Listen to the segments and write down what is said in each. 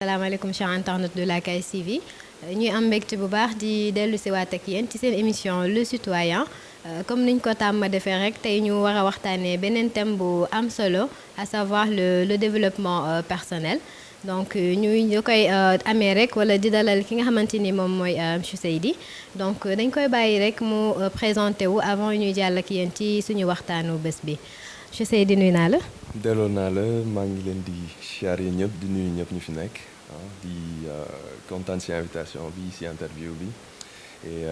salaamaaleykum chers internautes de la KS TV ñuy am mbégte bu baax di dellu si waat ak yéen ci seen émission Le Citoyen comme niñ ko tàmm defee rek tey ñu war a waxtaanee beneen thème bu am solo à savoir le développement personnel donc ñu koy amee rek wala di dalal ki nga xamante ni moom mooy monsieur Seydi donc dañ koy bàyyi rek mu présenté wu avant ñuy jàll ak yéen ci suñu waxtaanu bés bi monsieur Seydi nuyu naa la. delloo naa la maa ngi leen di siyaare ñëpp di nuyu ñëpp ñu fi nekk di kontaan ci invitation bi ci interview bi et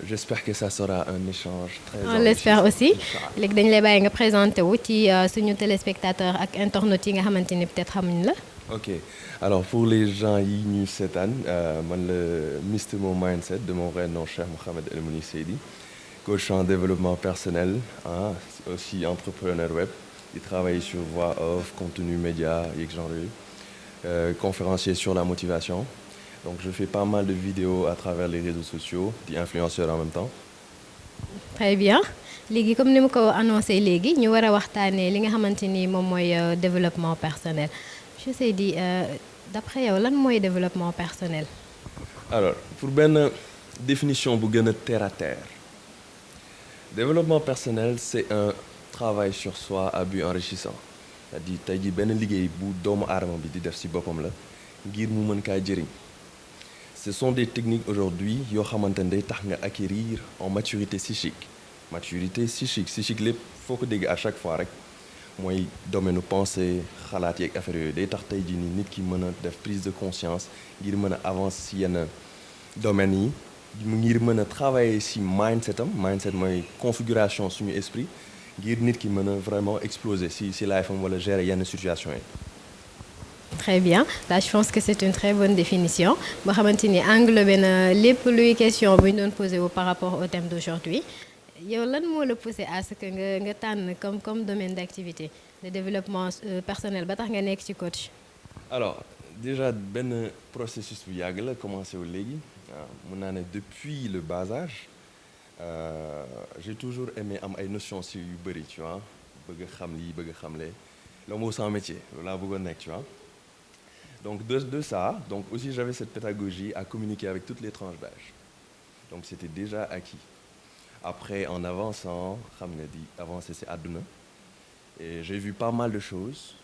j'espère que ça sera un échange très on l'espère aussi léegi dañu lay bàyyi nga présenté wu ci suñu téléspectateur ak internautes yi nga xamante ni peut-être xamuñ la. ok alors pour les gens yi ñuy seetaan man la Mister Mo Mindset de mon vrai nom Cheikh Mohamed El Mouni Seydi coach en développement personnel aussi entrepreneur web. di travailler sur voix off contenu média yeeg genre yooyu conférencier sur la motivation donc je fais pas mal de vidéos à travers les réseaux sociaux di influenceur en même temps. très bien léegi comme ni ma ko annoncé léegi ñu war a waxtaanee li nga xamante ni moom mooy développement personnel je sais di d'après yow lan mooy développement personnel. alors pour benn définition bu gën a terre à terre développement personnel c'est un travail sur soi à but enrichissant c'est-à-dire tey jii benn liggéey bu doomu aadama bi di def ci boppam la ngir mu mën kaa jëriñ ce sont des techniques aujourd'hui yoo xamante ne day tax nga acquérir en maturité psychique lépp foo ko dégg à chaque fois rek mooy domaine pensée xalaat yeeg affaire yooyu day tax tey jii nii nit ki mën a def prise de conscience ngir mën a avancer ci yenn domaines yi ngir mën a travailler ci mindset mooy configuration suñu esprit ngir nit ki mën a vraiment exploser si life am wala gérer yenn situation yi. très bien là je pense que c'est une très bonne définition boo xamante ni englobé na lépp luy question bu ñu doon posé wu par rapport au thème d'aujourd'hui yow lan moo la poussé à ce que nga tànn comme domaine d'activité de développement personnel ba tax nga nekk ci coach. alors déjà benn processus bu yàgg la commencé wu léegi mën naa ne depuis le bas âge. J'ai toujours aimé am ay notions ci yu bëri tu vois bëgg xam lii bëgg xam lee l'homme sans métier loolu laa bëggoon nekk tu vois donc de ça donc aussi j'avais cette pédagogie à communiquer avec toutes les tranches d'âge donc c'était déjà acquis après en avançant xam nga di avancer ci àdduna et j'ai vu pas mal de choses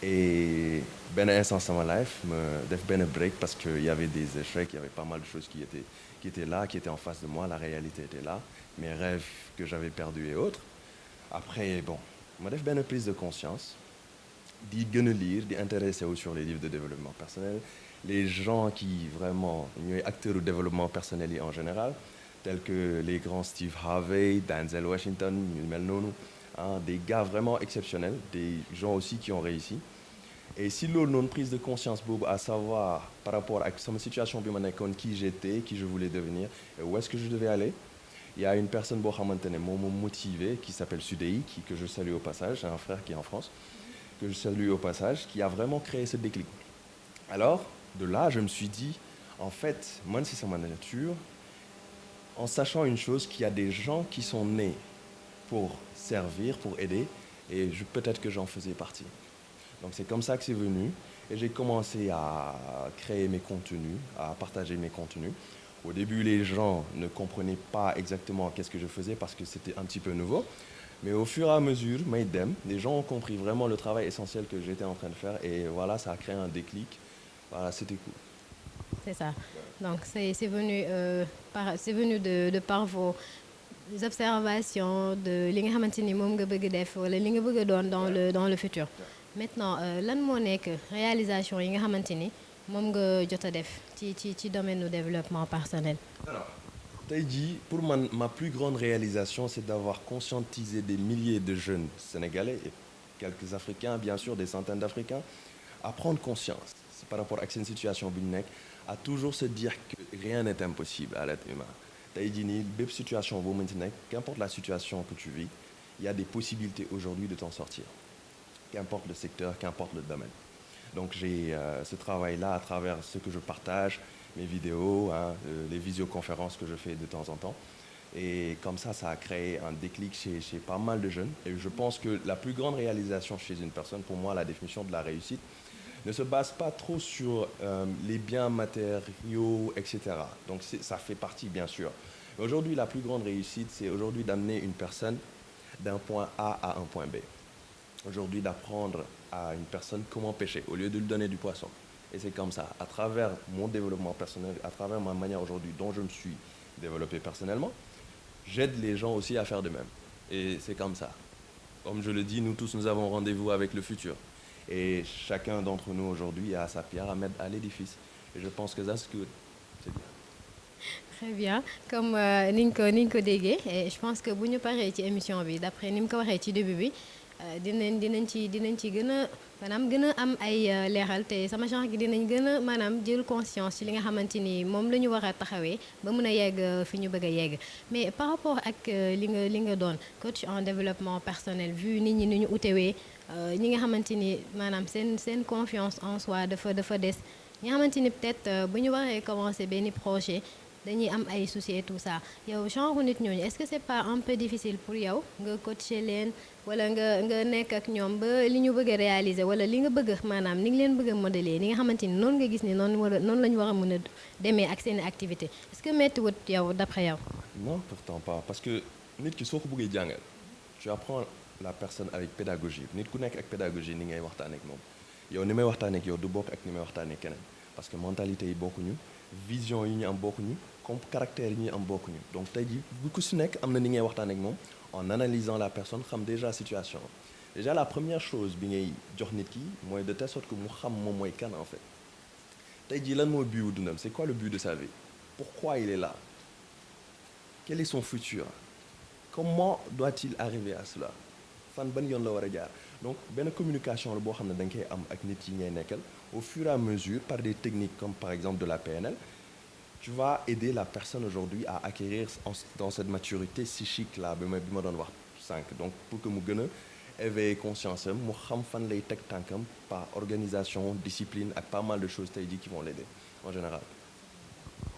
et benn instant sama life ma def benn break parce que il y avait des échecs il y avait pas mal de choses qui étaient là qui étaient en face de moi la réalité était là mes rêves que j'avais perdus et autres après bon ma def benn prise de conscience di gën a lire di intéressé wu sur les livres de développement personnel les gens qui vraiment ñooy acteurs du développement personnel yi en général tels que les grands Steve Harvey Denzel Washington ñu mel noonu des gars vraiment exceptionnels des gens aussi qui ont réussi et si loolu noonu prise de conscience boobu à savoir par rapport ak sama situation bi ma nekkoon qui j'étais qui je voulais devenir et où est-ce que je devais aller il y a une personne boo xamante ne moo ma motivé qui s'appelle Sudei que je salue au passage un frère qui est en France que je salue au passage qui a vraiment créé ce déclic alors de là je me suis dit en fait man c'est sama nature en sachant une chose qu'il y a des gens qui sont nés pour servir pour aider et peut-être que j'en faisais partie donc c'est comme ça que c'est venu et j'ai commencé à créer mes contenus à partager mes contenus au début les gens ne comprenaient pas exactement qu'est-ce que je faisais parce que c'était un petit peu nouveau mais au fur et à mesure may dem les gens ont compris vraiment le travail essentiel que j'étais en train de faire et voilà ça a créé un déclic voilà c'était cool. C'est ça donc c'est venu de par vos observations de li nga xamante ni moom nga bëgg def wala li nga bëgg a doon dans le futur maintenant lan moo nekk réalisation yi nga xamante ni moom nga jot a def ci domaine du développement personnel. alors tey jii pour man ma plus grande réalisation c'est d'avoir conscientisé des milliers de jeunes sénégalais et quelques africains bien sûr des centaines d'africains à prendre conscience c'est par rapport ak seen situation bi ñu nekk à toujours se dire que rien n'est impossible à l'être humain tey jii nii bépp situation boo mën ci nekk qu'importe la situation que tu vis il y a des possibilités aujourd'hui de t'en sortir qu'importe le secteur qu'importe le domaine donc j'ai ce travail-là à travers ce que je partage mes vidéos les visioconférences que je fais de temps en temps et comme ça a créé un déclic chez pas mal de jeunes et je pense que la plus grande réalisation chez une personne pour moi la définition de la réussite ne se base pas trop sur les biens matériaux, etc. Donc ça fait partie, bien sûr. Mais aujourd'hui, la plus grande réussite, c'est aujourd'hui d'amener une personne d'un point A à un point B. Aujourd'hui, d'apprendre à une personne comment pêcher au lieu de lui donner du poisson. Et c'est comme ça, à travers mon développement personnel, à travers ma manière aujourd'hui dont je me suis développé personnellement, j'aide les gens aussi à faire de même. Et c'est comme ça. Comme je le dis, nous tous, nous avons rendez-vous avec le futur. Et chacun d'entre nous aujourd'hui a sa pierre à mettre à l'édifice. Et je pense que that's good. C'est bien. Très bien comme niñ ko déggee et je pense que bu ñu paree ci émission bi d'après ni mu ko waxee ci début bi dinañ ci gën a maanaam gën a am ay leeral te sama genre gi dinañ gën a maanaam jël conscience ci li nga xamante ni moom la ñu war a taxawee ba mun a yegg fi ñu bëgg a yegg mais par rapport ak li nga doon coach en développement personnel vu nit ñi ni ñu utewee ñi nga xamante ni maanaam seen confiance en soi dafa des ñi nga xamante ni peut-être bu ñu waree commencer benn projet dañuy am ay soucis et tout ça yow genre nit ñooñu est-ce que c'est pas un peu difficile pour yow nga coacher leen wala nga nekk ak ñoom ba li ñu bëgg a réaliser wala li nga bëgg maanaam ni nga leen bëgg a modeler ni nga xamante ni noonu nga gis ni noonu la ñu war a mën a demee ak seen activité est-ce que méttiwut yow d'après yow. Non, pourtant pas parce que nit ki soo ko bëggee jàngal tu apprends la personne avec pédagogie nit ku nekk ak pédagogie ni ngay waxtaanee ak moom yow ni may waxtaanee ak yow du bokk ak ni may waxtaanee ak keneen parce que mentalité yi bokkuñu vision yi ñu am bokkuñu comme caractère yi ñu am bokkuñu donc tey jii bu ku si nekk am na ni ngay waxtaan ak moom en analysant la personne xam déjà situation déjà la première chose bi ngay jox nit ki mooy de telle sorte que mu xam moom mooy kan en fait tey jii lan mooy but wu dundam c'est quoi le but de sa vie pourquoi il est là quel est son futur comment doit-il arriver à cela fan ban yoon la war a jaar donc benn communication la boo xam ne da nga koy am ak nit yi ngay nekkal au fur et à mesure par des techniques comme par exemple de la PNL tu vas aider la personne aujourd'hui à acquérir dans cette maturité psychique là bi ma doon wax sànq donc pour que mu gën a éveiller conscience am mu xam fan lay teg tànkam par organisation discipline ak pas mal de choses tey jii qui vont l'aider en général.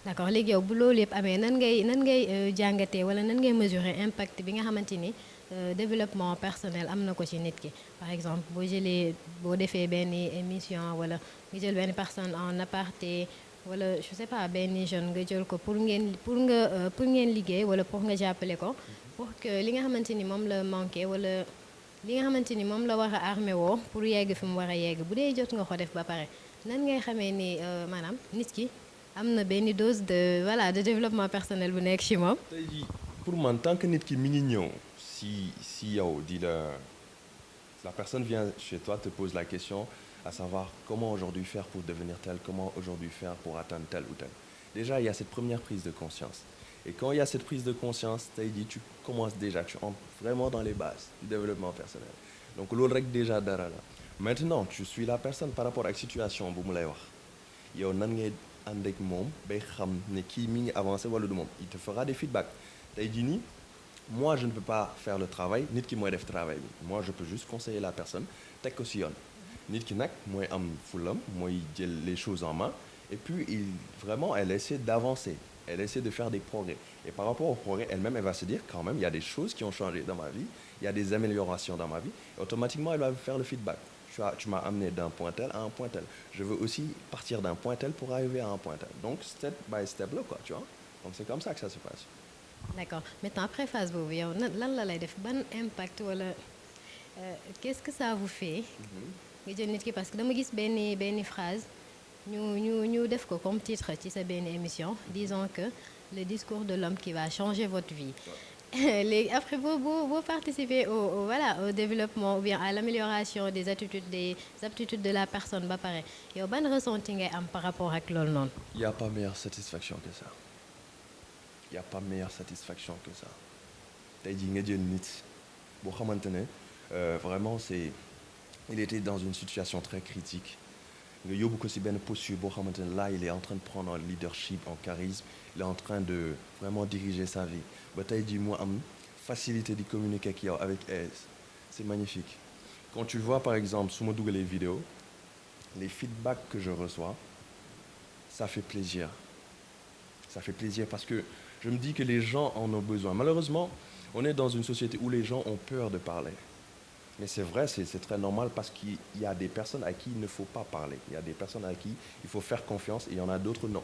D'accord léegi yow bu loolu yëpp amee nan ngay jàngatee wala nan ngay mesurer impact bi nga xamante ni développement personnel am na ko ci nit ki par exemple boo defee benn émission wala nga jël benn personne en aparté wala je sais pas benn jeune nga jël ko pour ngeen liggéey wala pour nga jàppale ko pour que li nga xamante ni moom la manqué wala li nga xamante ni moom la war a armé woo pour yegg fi mu war a yegg bu dee jot nga ko def ba pare nan ngay xamee ni maanaam nit ki am na benn dose de développement personnel bu nekk ci moom. tey jii pour man tant que nit ki mi ngi ñëw si yow di la personne vient chez toi te pose la question à savoir comment aujourd'hui faire pour devenir tel comment aujourd'hui faire pour atteindre tel ou tel déjà il y a cette première prise de conscience et quand il y a cette prise de conscience tey jii tu commences déjà tu entres vraiment dans les bases du développement personnel donc loolu rek déjà dara la maintenant tu suis la personne par rapport ak situation bu mu lay wax yow nan ngay ànd ak moom bay xam ne kii mi ngi avancé wala du moom il te fera des feedbacks tey jii nii moi je ne peux pas faire le travail nit ki mooy def travail bi moi je peux juste conseiller la personne teg ko si yoon nit ki nag mooy am fulam mooy jël les choses en main et puis vraiment elle essaie d'avancer elle essaie de faire des progrès et par rapport au progrès elle-même elle va se dire quand même il y a des choses qui ont changé dans ma vie il y a des améliorations dans ma vie et automatiquement elle va faire le feedback tu m'as amené d'un point tel à un point tel je veux aussi partir d'un point tel pour arriver à un point tel donc step by step là quoi tu vois donc c'est comme ça que ça se passe. D'accord maintenant après phase boobu yow lan la lay def ban impact wala qu'est-ce que ça vous fait. nga jël nit ki parce que dama gis benn phrase ñu def ko comme titre ci sa benn émission disons que le discours de l'homme qui va changer votre vie. léegi après boo participer au développement ou bien à l'amélioration des aptitudes de la personne ba pare yow ban ressenti ngay am par rapport ak loolu noonu. Il y a pas meilleure satisfaction que ça il y a pas meilleure satisfaction que ça tey jii nga jël nit boo xamante ne vraiment il était dans une situation très critique nga yóbbu ko ci benn posture boo xamante ne là il est en train de prendre en leadership en charisme il est en train de vraiment diriger sa vie ba tey jii mu am facilité di communiquer ak yow avec aise c'est magnifique quand tu vois par exemple su ma dugalee vidéo les feedbacks que je reçois ça fait plaisir parce que je me dis que les gens en ont besoin malheureusement on est dans une société où les gens ont peur de parler Mais c'est vrai, c'est très normal parce qu'il y a des personnes à qui il ne faut pas parler. Il y a des personnes à qui il faut faire confiance et il y en a d'autres non.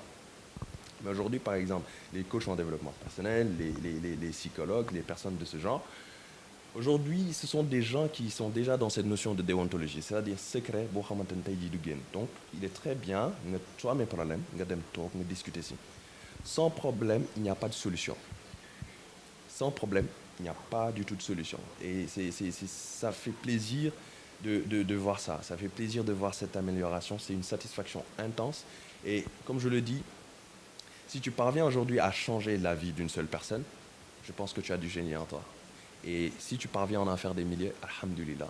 Mais aujourd'hui, par exemple, les coachs en développement personnel, les psychologues, les personnes de ce genre, aujourd'hui, ce sont des gens qui sont déjà dans cette notion de déontologie, c'est-à-dire secret, boo xamante ne tey jii du génn. Donc, il est très bien, soo amee problème, nga dem toog nga discuter si. Sans problème, il n'y a pas de solution. Sans problème, il n'y a pas du tout de solution. Et ça fait plaisir de voir ça. Ça fait plaisir de voir cette amélioration. C'est une satisfaction intense. Et comme je le dis, si tu parviens aujourd'hui à changer la vie d'une seule personne, je pense que tu as du génie en toi. Et si tu parviens à en faire des milliers, alhamdulillah.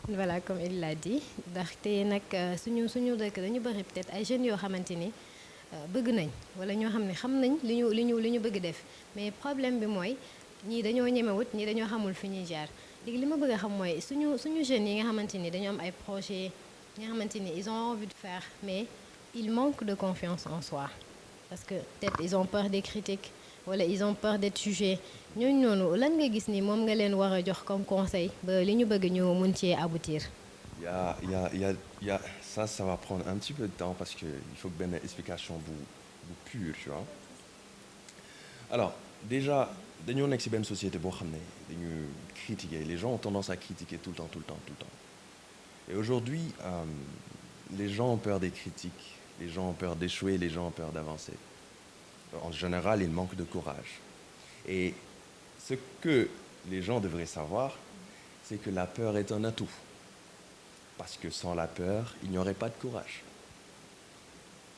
Voilà, comme il l'a dit ndaxte nag suñu dëkk dañu bëri peut-être ay jeunes yoo xamante ni bëgg nañ wala ñoo xam ne xam nañ li ñu bëgg def mais problème bi mooy ñii dañoo ñemewut ñii dañoo xamul fi ñuy jaar léegi li ma bëgg a xam mooy suñu jeunes yi nga xamante ni dañoo am ay projets yi nga xamante ni ils ont envie de faire mais ils manquent de confiance en soi parce que peut-être ils ont peur des critiques wala ils ont peur d'être jugés ñooñu noonu lan nga gis ni moom nga leen war a jox comme conseil ba li ñu bëgg ñu mun cee aboutir. Ça va prendre un petit peu de temps parce qu'il faut que une explication vous pure, tu vois. Alors, déjà, dañoo nekk ci benn société boo xam ne dañu critiquer. Les gens ont tendance à critiquer tout le temps, tout le temps, tout le temps. Et aujourd'hui, les gens ont peur des critiques, les gens ont peur d'échouer, les gens ont peur d'avancer. En général, ils manquent de courage. Et ce que les gens devraient savoir, c'est que la peur est un atout. Parce que sans la peur, il n'y aurait pas de courage.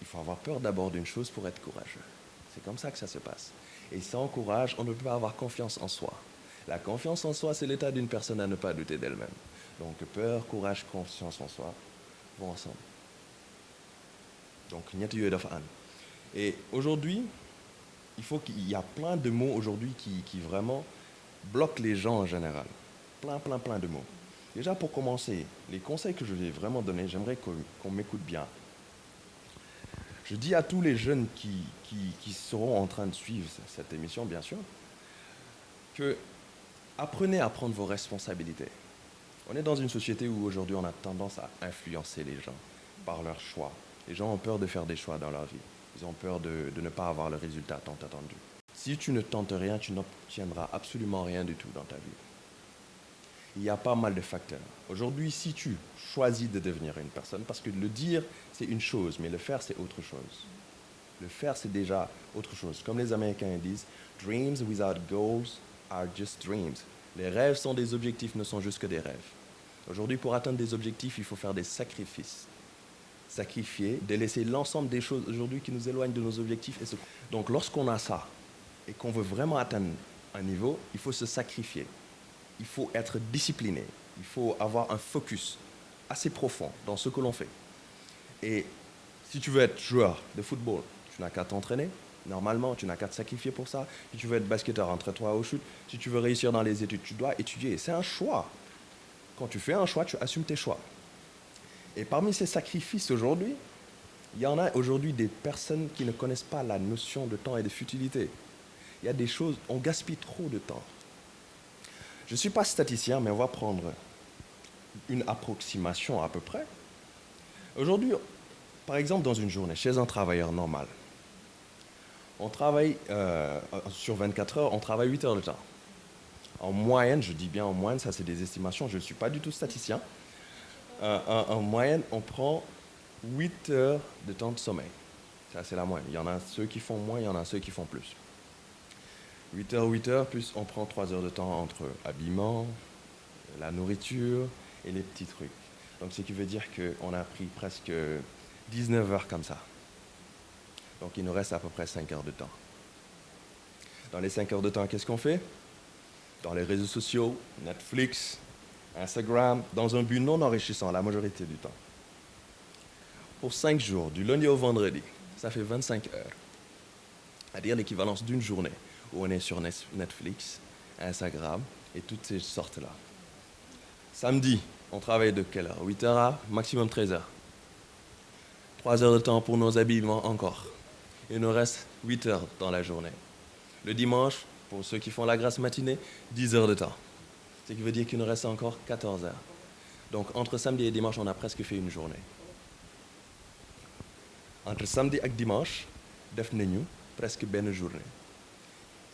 Il faut avoir peur d'abord d'une chose pour être courageux. C'est comme ça que ça se passe. Et sans courage, on ne peut pas avoir confiance en soi. La confiance en soi, c'est l'état d'une personne à ne pas douter d'elle-même. Donc peur, courage, confiance en soi vont ensemble. Donc ñett yooyu dafa ànd. Et aujourd'hui, il y a plein de mots aujourd'hui qui vraiment bloquent les gens en général. Plein de mots. Déjà pour commencer, les conseils que je vais vraiment donner, j'aimerais qu'on m'écoute bien. Je dis à tous les jeunes qui seront en train de suivre cette émission, bien sûr, que apprenez à prendre vos responsabilités. On est dans une société où aujourd'hui on a tendance à influencer les gens par leurs choix. Les gens ont peur de faire des choix dans leur vie. Ils ont peur de ne pas avoir le résultat tant attendu. Si tu ne tentes rien, tu n'obtiendras absolument rien du tout dans ta vie. Il y a pas mal de facteurs. Aujourd'hui, si tu choisis de devenir une personne, parce que le dire, c'est une chose, mais le faire, c'est autre chose. Le faire, c'est déjà autre chose. Comme les Américains disent, dreams without goals are just dreams. Les rêves sans des objectifs ne sont juste que des rêves. Aujourd'hui, pour atteindre des objectifs, il faut faire des sacrifices. Sacrifier, délaisser l'ensemble des choses aujourd'hui qui nous éloignent de nos objectifs. Donc, lorsqu'on a ça et qu'on veut vraiment atteindre un niveau, il faut se sacrifier. Il faut être discipliné. Il faut avoir un focus assez profond dans ce que l'on fait. Et si tu veux être joueur de football, tu n'as qu'à t'entraîner. Normalement, tu n'as qu'à te sacrifier pour ça. Si tu veux être basketteur, entraîne-toi au shoot. Si tu veux réussir dans les études, tu dois étudier. C'est un choix. Quand tu fais un choix, tu assumes tes choix. Et parmi ces sacrifices aujourd'hui, il y en a aujourd'hui des personnes qui ne connaissent pas la notion de temps et de futilité. Il y a des choses, on gaspille trop de temps. Je ne suis pas statisticien, mais on va prendre une approximation à peu près. Aujourd'hui, par exemple, dans une journée, chez un travailleur normal, on travaille sur 24 heures, on travaille 8 heures de temps. En moyenne, je dis bien en moyenne, ça c'est des estimations, je ne suis pas du tout statisticien. En moyenne, on prend 8 heures de temps de sommeil. Ça c'est la moyenne. Il y en a ceux qui font moins, il y en a ceux qui font plus. 8 heures, plus on prend 3 heures de temps entre habillement, la nourriture et les petits trucs. Donc ce qui veut dire qu'on a pris presque 19 heures comme ça. Donc il nous reste à peu près 5 heures de temps. Dans les 5 heures de temps, qu'est-ce qu'on fait? Dans les réseaux sociaux, Netflix, Instagram, dans un but non enrichissant la majorité du temps. Pour 5 jours, du lundi au vendredi, ça fait 25 heures. C'est-à-dire l'équivalence d'une journée où on est sur Netflix, Instagram et toutes ces sortes-là. Samedi, on travaille de quelle heure? 8 heures à maximum 13 heures. 3 heures de temps pour nos habillements encore. Il nous reste 8 heures dans la journée. Le dimanche, pour ceux qui font la grasse matinée, 10 heures de temps. Ce qui veut dire qu'il nous reste encore 14 heures. Donc entre samedi et dimanche, on a presque fait une journée. Entre samedi et dimanche, def nañu presque benn journée.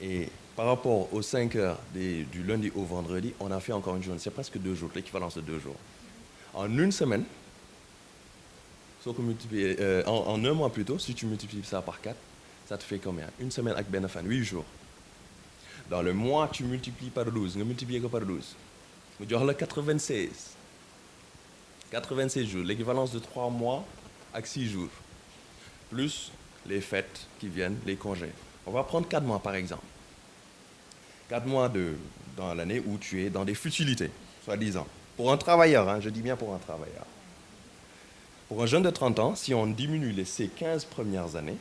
Et par rapport aux 5 heures du lundi au vendredi, on a fait encore une journée. C'est presque 2 jours, l'équivalence de 2 jours. En une semaine, en un mois plutôt, si tu multiplies ça par 4, ça te fait combien? Une semaine avec benn fan, 8 jours. Dans le mois, tu multiplies par 12, nga multiplier ko par 12. Mu jox la 96. 96 jours, l'équivalence de 3 mois avec 6 jours. Plus les fêtes qui viennent, les congés. On va prendre 4 mois par exemple. 4 mois dans l'année où tu es dans des futilités, soi-disant. Pour un travailleur, hein, je dis bien pour un travailleur. Pour un jeune de 30 ans, si on diminue ces 15 premières années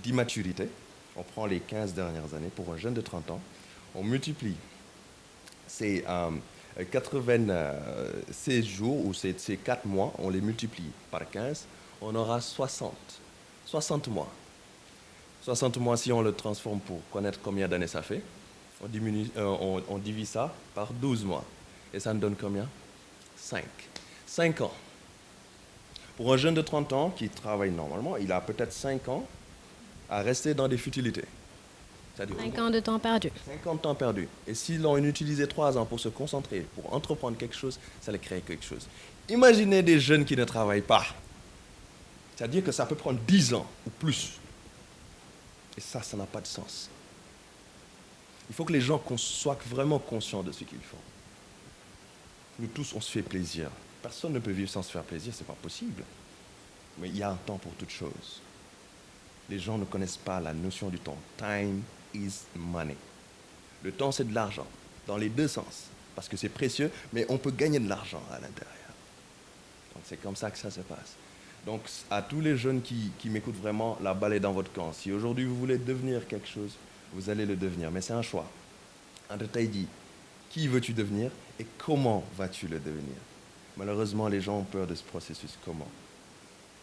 d'immaturité, on prend les 15 dernières années, pour un jeune de 30 ans, on multiplie ces 96 jours ou ces 4 mois, on les multiplie par 15, on aura 60 mois. 60 mois, si on le transforme pour connaître combien d'années ça fait, on divise ça par 12 mois. Et ça nous donne combien? 5. 5 ans. Pour un jeune de 30 ans qui travaille normalement, il a peut-être 5 ans à rester dans des futilités. C'est-à-dire 5 ans de temps perdu. 5 ans de temps perdu. Et s'ils ont utilisé 3 ans pour se concentrer, pour entreprendre quelque chose, ça les crée quelque chose. Imaginez des jeunes qui ne travaillent pas. C'est-à-dire que ça peut prendre 10 ans ou plus. Et ça n'a pas de sens. Il faut que les gens soient vraiment conscients de ce qu'ils font. Nous tous, on se fait plaisir. Personne ne peut vivre sans se faire plaisir, c'est pas possible. Mais il y a un temps pour toute chose. Les gens ne connaissent pas la notion du temps. Time is money. Le temps, c'est de l'argent, dans les deux sens. Parce que c'est précieux, mais on peut gagner de l'argent à l'intérieur. Donc c'est comme ça que ça se passe. Donc à tous les jeunes qui m'écoutent vraiment, la balle est dans votre camp. Si aujourd'hui vous voulez devenir quelque chose, vous allez le devenir. Mais c'est un choix. Entre tey jii, qui veux-tu devenir et comment vas-tu le devenir? Malheureusement, les gens ont peur de ce processus. Comment?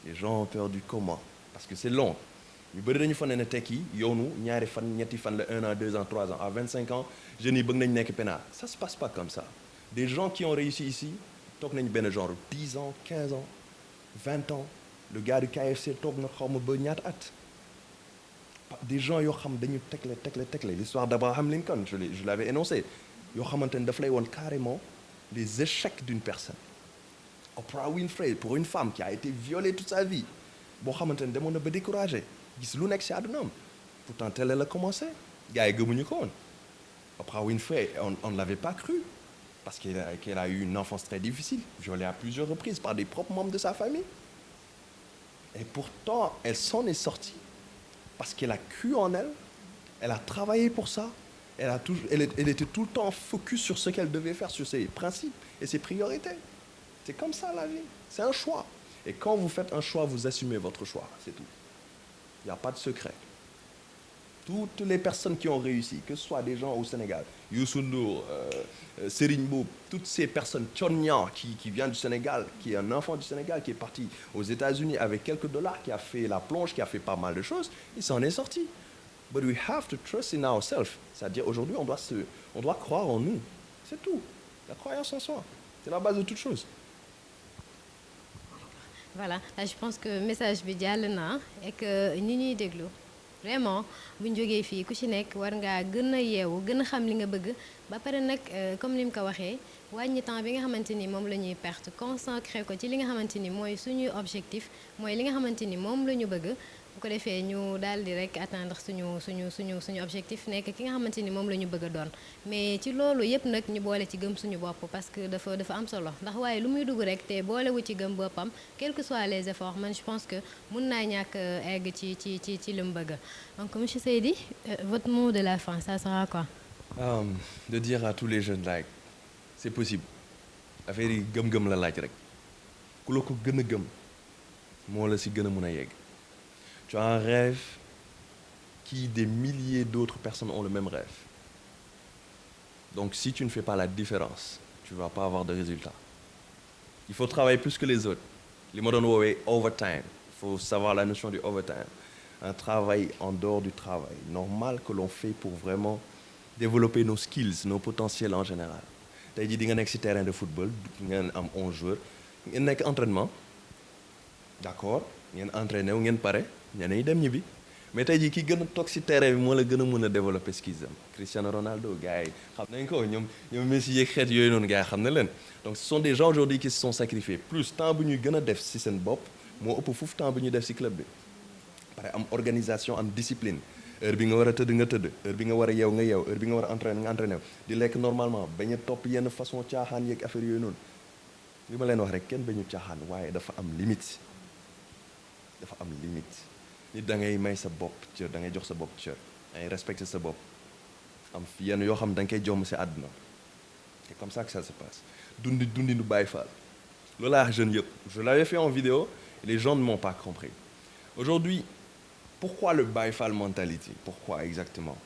Les gens ont peur du comment. Parce que c'est long. ñu bëri dañu fan ne tekki yoonu ñaari fan ñetti fan la 1 an 2 ans 3 ans à 25 ans jeunes yi bëgg nañ nekk pénal. Ça se passe pas comme ça. Des gens qui ont réussi ici toog nañ benn genre 10 ans 15 ans 20 ans le gars du KFC toog na xaw ma ba ñaata at. Des gens yoo xam dañu tegle l'histoire d'Abraham Lincoln je l'avais énoncé yoo xamante ne daf lay woon carrément les échecs d'une personne. Oprah Winfrey pour une femme qui a été violée toute sa vie boo xamante ne demoon na ba découragé gis lu nekk ci àddunaam pourtant telle la commencé gars yi gëmuñu ko woon. Oprah Winfrey on ne l'avait pas cru parce qu'elle a eu une enfance très difficile, violée à plusieurs reprises par des propres membres de sa famille. Et pourtant elle s'en est sortie parce qu'elle a cru en elle, elle a travaillé pour ça, elle était tout le temps focus sur ce qu'elle devait faire, sur ses principes et ses priorités. C'est comme ça la vie, c'est un choix. Et quand vous faites un choix, vous assumez votre choix, c'est tout. Il n'y a pas de secret. Toutes les personnes qui ont réussi, que ce soit des gens au Sénégal, Youssou Ndour, Serigne Mboup, toutes ces personnes, Thione Niang qui vient du Sénégal, qui est un enfant du Sénégal, qui est parti aux États-Unis avec quelques dollars, qui a fait la plonge, qui a fait pas mal de choses, il s'en est sorti. But we have to trust in ourselves. C'est-à-dire aujourd'hui, on doit croire en nous. C'est tout. La croyance en soi, c'est la base de toute chose. Voilà, là, je pense que le message bi jàll na et que ñi ñuy déglu vraiment bu ñu jógee fii ku ci nekk war ngaa gën a yeewu gën a xam li nga bëgg ba pare nag comme ni mu ko waxee wàññi temps bi nga xamante ni moom la ñuy perte consacré ko ci li nga xamante ni mooy suñuy objectif mooy li nga xamante ni moom la ñu bëgg bu ko defee ñu daal di rek atteindre suñu objectif nekk ki nga xamante ni moom la ñu bëgg a doon mais ci loolu yëpp nag ñu boole ci gëm suñu bopp parce que dafa am solo ndax waaye lu muy dugg rek te boolewu ci gëm boppam quels que soient les efforts man je pense que mun naa ñàkk egg ci li mu bëgg donc monsieur Seydi votre mot de la fin ça sera quoi? De dire à tous les jeunes like c'est possible affaire yi gëm-gëm la laaj rek ku la ko gën a gëm moo la si gën a mun a yegg. Tu as un rêve qui des milliers d'autres personnes ont le même rêve. Donc si tu ne fais pas la différence, tu ne vas pas avoir de résultat. Il faut travailler plus que les autres. Les mots doon woowee overtime. Il faut savoir la notion du overtime. Un travail en dehors du travail normal que l'on fait pour vraiment développer nos skills nos potentiels en général tey jii di nga nekk ci terrain de football ngeen am 11 joueurs ngeen nekk entraînement d'accord ngeen entraîné wu ngeen pare ñeneen ñi dem ñibbi mais tey jii ki gën a toog ci terrain bi moo la gën a mën a développer skills am Cristiano Ronaldo gars yi xam nañ ko ñoom Messi yeeg xeet yooyu noonu gars yi xam na leen donc ce sont des gens aujourd'hui qui se sont sacrifiés plus temps bu ñuy gën a def ci seen bopp moo ëpp foofu temps bu ñuy def ci club bi pare am organisation am discipline heure bi nga war a tëdd nga tëdd heure bi nga war a yeew nga yeew heure bi nga war a entraîner nga entraîner di lekk normalement bañ a topp yenn façon caaxaan yeeg affaire yooyu noonu li ma leen wax rek kenn bañu caaxaan waaye dafa am limite dafa am limite nit da ngay may sa bopp cër da ngay jox sa bopp cër da ngay respecter sa bopp am yenn yoo xam da nga koy jomm si àdduna c'est comme ça que ça se passe dundi nu Baye Fall loolu laa wax jeunes yëpp je l'avais fait en vidéo et les gens ne m'ont pas compris aujourd'hui pourquoi le Baye Fall mentality pourquoi exactement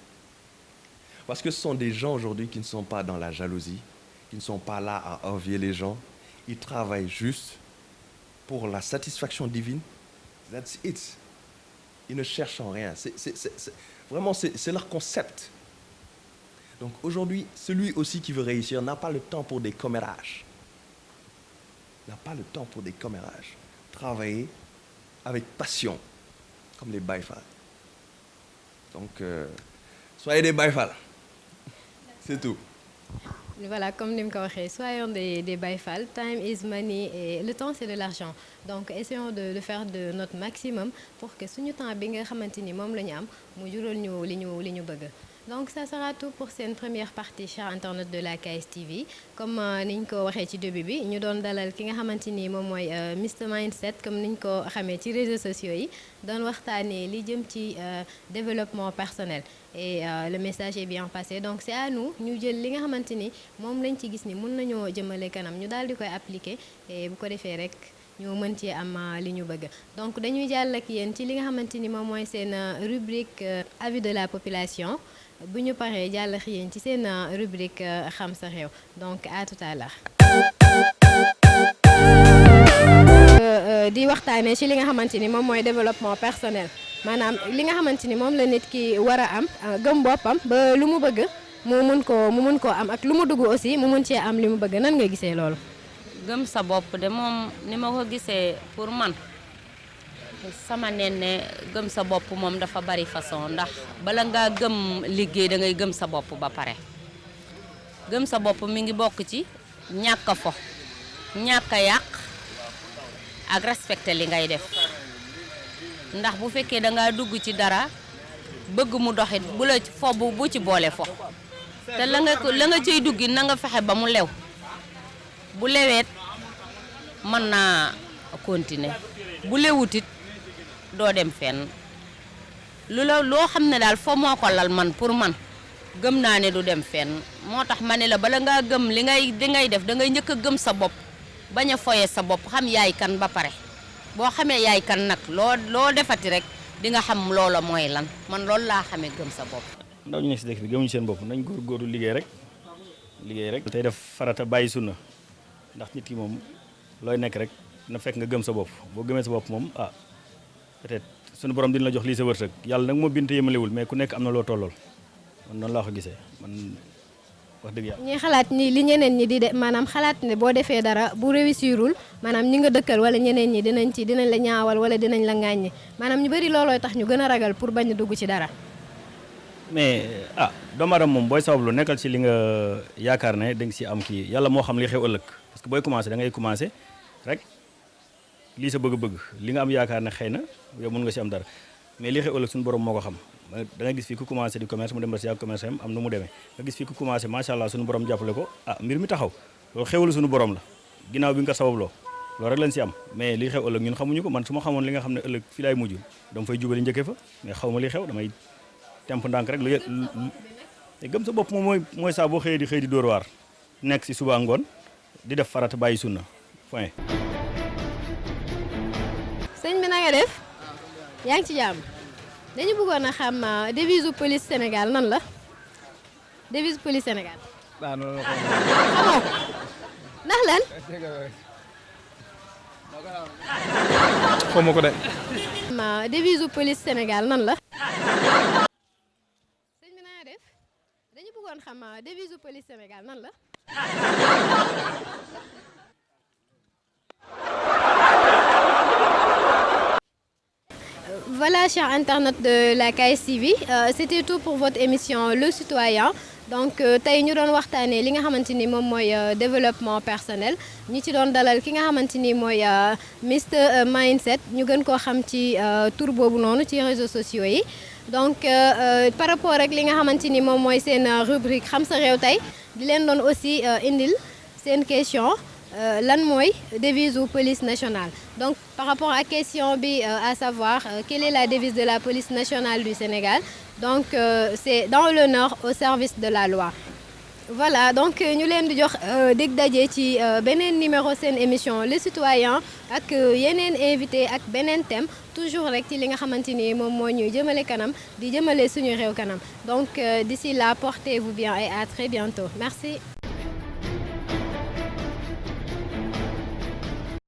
parce que ce sont des gens aujourd'hui qui ne sont pas dans la jalousie qui ne sont pas là à envier les gens ils travaillent juste pour la satisfaction divine that's it ils ne cherchent en rien vraiment c'est leur concept donc aujourd'hui celui aussi qui veut réussir n'a pas le temps pour des commérages n'a pas le temps pour des commérages travailler avec passion comme les Baye Fall donc soyez des Baye Fall c'est tout. Voilà, comme ni mu ko waxee soyons des Baye Fall time is money et le temps c'est de l'argent donc essayons de faire de notre maximum pour que suñu temps bi nga xamante ni moom la ñu am mu jural ñu li ñu bëgg donc ça sera tout pour cette première partie chers internautes de la KSTV comme ni ñu ko waxee ci début bi ñu doon dalal ki nga xamante ni moom mooy Mr Mindset comme ni ñu ko xamee ci réseaux sociaux yi doon waxtaanee li jëm ci développement personnel et le message est bien passé donc c'est à nous ñu jël li nga xamante ni moom lañ ci gis ni mën nañoo jëmale kanam ñu daal di koy appliquer et bu ko defee rek ñu mën ci am li ñu bëgg donc dañuy jàll ak yéen ci li nga xamante ni moom mooy seen rubrique avis de la population bu ñu paree jàll ak yéen ci seen rubrique xam sa réew donc à tout à l'heure di waxtaanee ci li nga xamante ni moom mooy développement personnel maanaam li nga xamante ni moom la nit ki war a am gëm boppam ba lu mu bëgg mu mun koo am ak lu mu dugg aussi mu mun cee am li mu bëgg nan nga gisee loolu. gëm sa bopp de moom ni ma ko gisee pour man sama nen ne gëm sa bopp moom dafa bari façon ndax bala ngaa gëm liggéey da ngay gëm sa bopp ba pare gëm sa bopp mi ngi bokk ci ñàkk a fo ñàkk a yàq ak respecter li ngay def ndax bu fekkee da ngaa dugg ci dara bëgg mu doxit bu la fo bu ci boole fo te la nga cay duggi na nga fexe ba mu lew bu leweet mën naa continuer bu lewutit doo dem fenn loo xam ne daal fo moo ko lal man pour man gëm naa ne du dem fenn moo tax ma ne la bala ngaa gëm li ngay def da ngay njëkk a gëm sa bopp bañ a foye sa bopp xam yaay kan ba pare boo xamee yaay kan nag loo defati rek di nga xam loola mooy lan man loolu laa xamee gëm sa bopp. ndaw ñu nekk si dëkk bi gëmuñu seen bopp nañ góorgóorlu liggéey rek tey def farata bàyyi sunna ndax nit ki moom looy nekk rek na fekk nga gëm sa bopp boo gëmee sa bopp moom peut-être suñu borom dina la jox lii sa wërsëg yàlla nag moo binte yemalewul mais ku nekk am na loo tollool man noonu laa ko gisee man wax dëgg yàlla. ñi xalaat ni li ñeneen ñi di de maanaam xalaat ne boo defee dara bu réussirul maanaam ñi nga dëkkal wala ñeneen ñi dinañ la ñaawal wala dinañ la ŋàññi maanaam ñu bari loolooy tax ñu gën a ragal pour bañ a dugg ci dara. mais doomu aadama moom booy sabablu nekkal ci li nga yaakaar ne da nga si am kii yàlla moo xam li xew ëllëg parce que booy commencé da ngay commencé rek lii sa bëgg-bëgg li nga am yaakaar ne xëy na yow mën nga si am dara mais li xew ëllëg suñu borom moo ko xam da nga gis fii ku commencé di commerce mu dem ba si yàgg commerce am nu mu demee nga gis fii ku commencé macha allah suñu borom jàppale ko mbir mi taxaw loolu xewul suñu borom la ginnaaw bi nga sababloo loolu rek lañ si am mais li xew ëllëg ñun xamuñu ko man su ma xamoon li nga xam ne ëllëg fii laay mujj dama fay jubali njëkkee fa mais xaw ma li xew damay temp ndànk rek gëm sa bopp moom mooy saa boo xëy di dóor waar nekk si suba ngoon di def farata bàyyi sunna point. sëñ bi na nga def yaa ngi ci jàmm dañu bëggoon a xam devise police Sénégal nan la devise police Sénégal. waaw non non xamoo ndax lan. xaw ma ko de. devise police Sénégal nan la. bëggoon xam devise police Sénégal nan la. Voilà, chers internautes de la KSTV, c'était tout pour votre émission Le Citoyen. Donc tey ñu doon waxtaanee li nga xamante ni moom mooy développement personnel ñi ci doon dalal ki nga xamante ni mooy Mr Mindset ñu gën koo xam ci tur boobu noonu ci réseaux sociaux yi. Donc par rapport ak li nga xamante ni moom mooy seen rubrique xam sa réew tey di leen doon aussi indil seen question lan mooy devise u police nationale. Donc par rapport à question bi à savoir quelle est la devise de la police nationale du Sénégal. Donc c'est dans l'honneur au service de la loi. Voilà, donc ñu leen di jox dig daje ci beneen numéro seen émission Le Citoyen ak yeneen invité ak beneen thème toujours rek ci li nga xamante ni moom moo ñuy jëmale kanam di jëmale suñu réew kanam. Donc d'ici là portez-vous bien et à très bientôt. Merci.